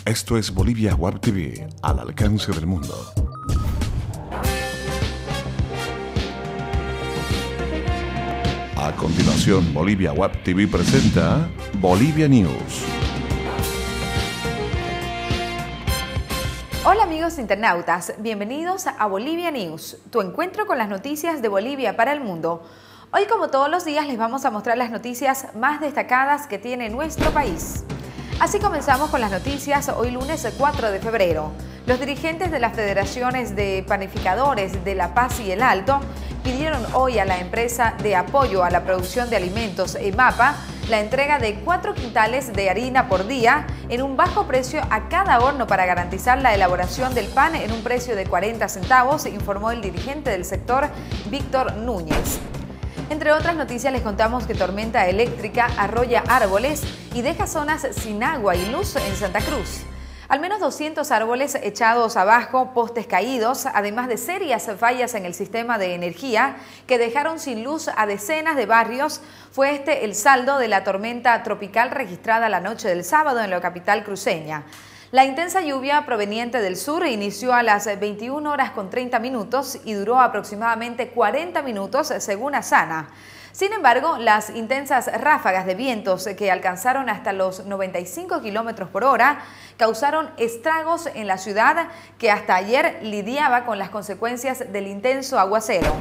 Esto es Bolivia Web TV, al alcance del mundo. A continuación, Bolivia Web TV presenta Bolivia News. Hola amigos internautas, bienvenidos a Bolivia News, tu encuentro con las noticias de Bolivia para el mundo. Hoy, como todos los días, les vamos a mostrar las noticias más destacadas que tiene nuestro país. Así comenzamos con las noticias hoy lunes 4 de febrero. Los dirigentes de las federaciones de panificadores de La Paz y El Alto pidieron hoy a la empresa de apoyo a la producción de alimentos EMAPA la entrega de 4 quintales de harina por día en un bajo precio a cada horno para garantizar la elaboración del pan en un precio de 40 centavos, informó el dirigente del sector, Víctor Núñez. Entre otras noticias, les contamos que tormenta eléctrica arrolla árboles y deja zonas sin agua y luz en Santa Cruz. Al menos 200 árboles echados abajo, postes caídos, además de serias fallas en el sistema de energía que dejaron sin luz a decenas de barrios. Fue este el saldo de la tormenta tropical registrada la noche del sábado en la capital cruceña. La intensa lluvia proveniente del sur inició a las 21 horas con 30 minutos y duró aproximadamente 40 minutos según Asana. Sin embargo, las intensas ráfagas de vientos que alcanzaron hasta los 95 kilómetros por hora causaron estragos en la ciudad que hasta ayer lidiaba con las consecuencias del intenso aguacero.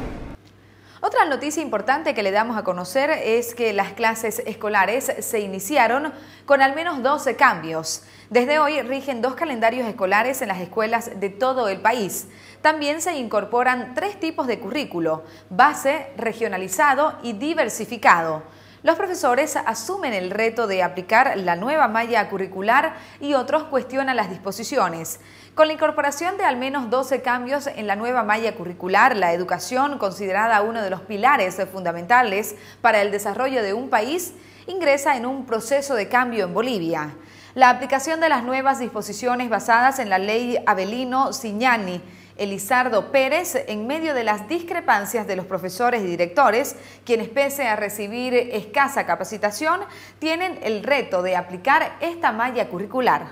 Otra noticia importante que le damos a conocer es que las clases escolares se iniciaron con al menos 12 cambios. Desde hoy rigen 2 calendarios escolares en las escuelas de todo el país. También se incorporan 3 tipos de currículo: base, regionalizado y diversificado. Los profesores asumen el reto de aplicar la nueva malla curricular y otros cuestionan las disposiciones. Con la incorporación de al menos 12 cambios en la nueva malla curricular, la educación, considerada uno de los pilares fundamentales para el desarrollo de un país, ingresa en un proceso de cambio en Bolivia. La aplicación de las nuevas disposiciones basadas en la ley Avelino Ciñani Elizardo Pérez, en medio de las discrepancias de los profesores y directores, quienes pese a recibir escasa capacitación, tienen el reto de aplicar esta malla curricular.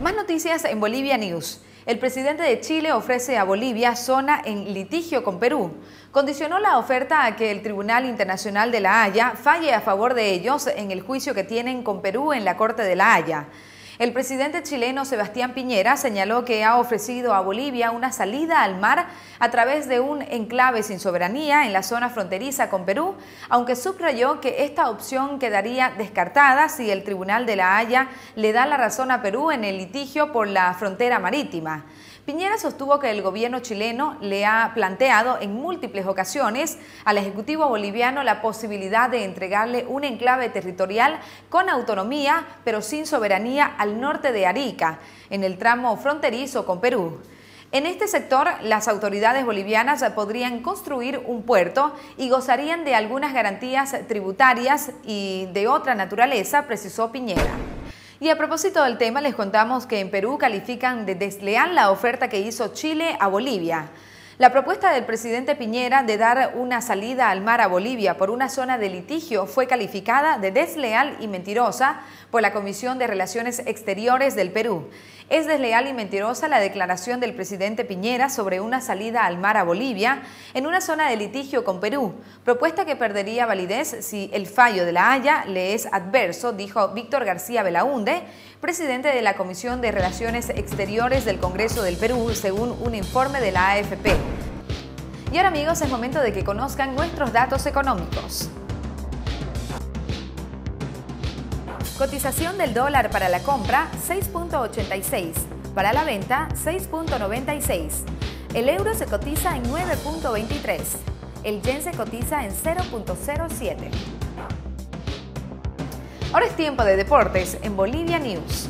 Más noticias en Bolivia News. El presidente de Chile ofrece a Bolivia zona en litigio con Perú. Condicionó la oferta a que el Tribunal Internacional de La Haya falle a favor de ellos en el juicio que tienen con Perú en la Corte de La Haya. El presidente chileno Sebastián Piñera señaló que ha ofrecido a Bolivia una salida al mar a través de un enclave sin soberanía en la zona fronteriza con Perú, aunque subrayó que esta opción quedaría descartada si el Tribunal de La Haya le da la razón a Perú en el litigio por la frontera marítima. Piñera sostuvo que el gobierno chileno le ha planteado en múltiples ocasiones al Ejecutivo boliviano la posibilidad de entregarle un enclave territorial con autonomía, pero sin soberanía al norte de Arica, en el tramo fronterizo con Perú. En este sector, las autoridades bolivianas podrían construir un puerto y gozarían de algunas garantías tributarias y de otra naturaleza, precisó Piñera. Y a propósito del tema, les contamos que en Perú califican de desleal la oferta que hizo Chile a Bolivia. La propuesta del presidente Piñera de dar una salida al mar a Bolivia por una zona de litigio fue calificada de desleal y mentirosa por la Comisión de Relaciones Exteriores del Perú. Es desleal y mentirosa la declaración del presidente Piñera sobre una salida al mar a Bolivia en una zona de litigio con Perú, propuesta que perdería validez si el fallo de La Haya le es adverso, dijo Víctor García Belaúnde, presidente de la Comisión de Relaciones Exteriores del Congreso del Perú, según un informe de la AFP. Y ahora, amigos, es momento de que conozcan nuestros datos económicos. Cotización del dólar para la compra, 6.86. Para la venta, 6.96. El euro se cotiza en 9.23. El yen se cotiza en 0.07. Ahora es tiempo de deportes en Bolivia News.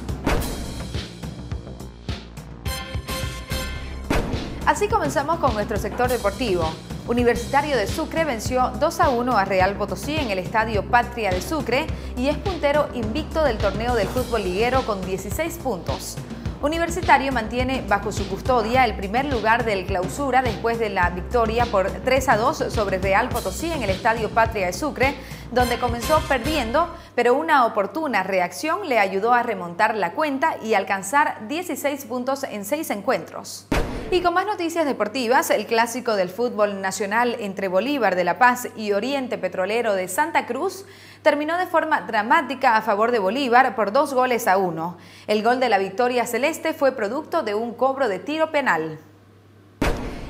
Así comenzamos con nuestro sector deportivo. Universitario de Sucre venció 2-1 a Real Potosí en el Estadio Patria de Sucre y es puntero invicto del torneo del fútbol liguero con 16 puntos. Universitario mantiene bajo su custodia el primer lugar del Clausura después de la victoria por 3-2 sobre Real Potosí en el Estadio Patria de Sucre, donde comenzó perdiendo, pero una oportuna reacción le ayudó a remontar la cuenta y alcanzar 16 puntos en 6 encuentros. Y con más noticias deportivas, el clásico del fútbol nacional entre Bolívar de La Paz y Oriente Petrolero de Santa Cruz terminó de forma dramática a favor de Bolívar por 2-1. El gol de la victoria celeste fue producto de un cobro de tiro penal.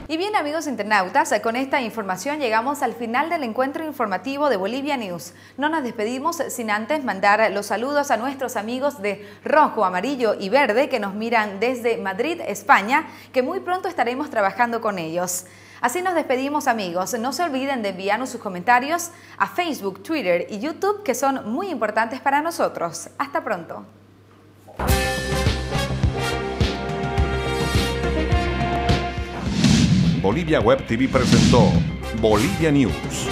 Y bien, amigos internautas, con esta información llegamos al final del encuentro informativo de Bolivia News. No nos despedimos sin antes mandar los saludos a nuestros amigos de Rojo, Amarillo y Verde que nos miran desde Madrid, España, que muy pronto estaremos trabajando con ellos. Así nos despedimos, amigos. No se olviden de enviarnos sus comentarios a Facebook, Twitter y YouTube, que son muy importantes para nosotros. Hasta pronto. Bolivia Web TV presentó Bolivia News.